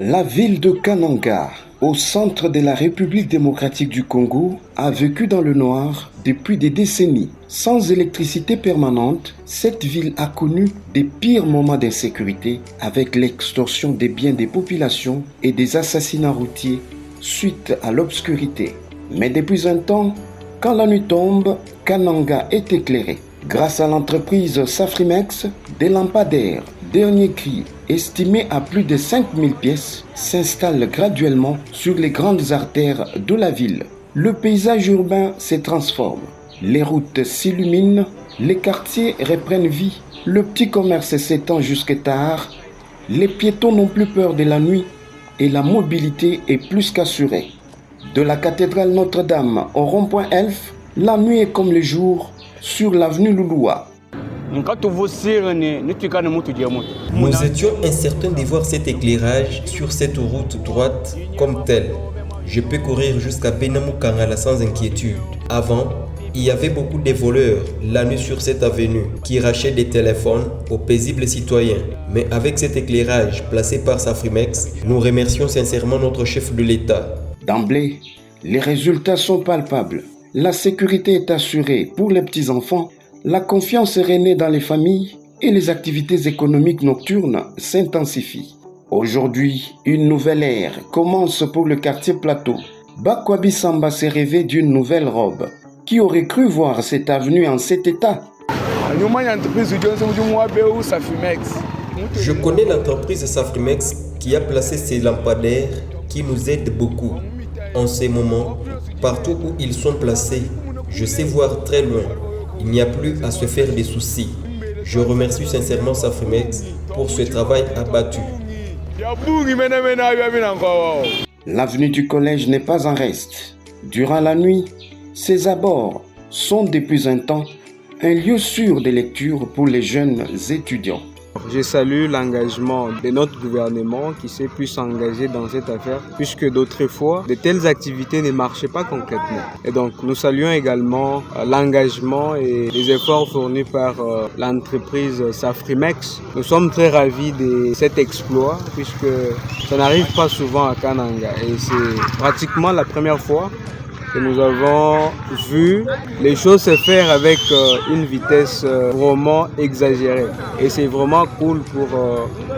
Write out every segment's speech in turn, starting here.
La ville de Kananga, au centre de la République démocratique du Congo, a vécu dans le noir depuis des décennies. Sans électricité permanente, cette ville a connu des pires moments d'insécurité avec l'extorsion des biens des populations et des assassinats routiers suite à l'obscurité. Mais depuis un temps, quand la nuit tombe, Kananga est éclairée. Grâce à l'entreprise Safrimex, des lampadaires dernier cri, estimés à plus de 5000 pièces, s'installent graduellement sur les grandes artères de la ville. Le paysage urbain se transforme. Les routes s'illuminent, les quartiers reprennent vie, le petit commerce s'étend jusqu'à tard, les piétons n'ont plus peur de la nuit et la mobilité est plus qu'assurée. De la cathédrale Notre-Dame au rond-point Elf, la nuit est comme le jour sur l'avenue Louloua. Nous étions incertains de voir cet éclairage sur cette route droite comme telle. Je peux courir jusqu'à Benamou-Kangala sans inquiétude. Avant, il y avait beaucoup de voleurs la nuit sur cette avenue qui rachaient des téléphones aux paisibles citoyens. Mais avec cet éclairage placé par Safrimex, nous remercions sincèrement notre chef de l'État. D'emblée, les résultats sont palpables. La sécurité est assurée pour les petits-enfants, la confiance est régnée dans les familles et les activités économiques nocturnes s'intensifient. Aujourd'hui, une nouvelle ère commence pour le quartier Plateau. Bakwabi Samba s'est rêvé d'une nouvelle robe. Qui aurait cru voir cette avenue en cet état? Je connais l'entreprise Safrimex qui a placé ces lampadaires qui nous aident beaucoup. En ces moments, partout où ils sont placés, je sais voir très loin. Il n'y a plus à se faire des soucis. Je remercie sincèrement Safrimex pour ce travail abattu. L'avenue du collège n'est pas en reste. Durant la nuit, ses abords sont depuis un temps un lieu sûr de lecture pour les jeunes étudiants. Je salue l'engagement de notre gouvernement qui s'est pu s'engager dans cette affaire puisque d'autres fois, de telles activités ne marchaient pas concrètement. Et donc nous saluons également l'engagement et les efforts fournis par l'entreprise Safrimex. Nous sommes très ravis de cet exploit puisque ça n'arrive pas souvent à Kananga et c'est pratiquement la première fois que nous avons vu les choses se faire avec une vitesse vraiment exagérée. Et c'est vraiment cool pour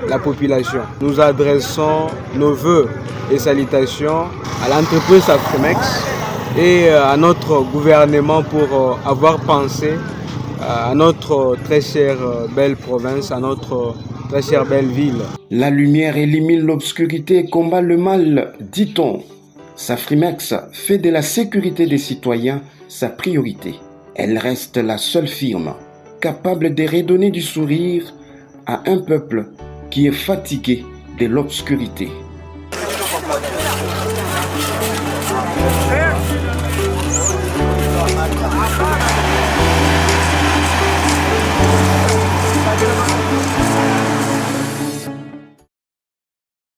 la population. Nous adressons nos vœux et salutations à l'entreprise Safrimex et à notre gouvernement pour avoir pensé à notre très chère belle province, à notre très chère belle ville. La lumière élimine l'obscurité et combat le mal, dit-on. Safrimex fait de la sécurité des citoyens sa priorité. Elle reste la seule firme capable de redonner du sourire à un peuple qui est fatigué de l'obscurité.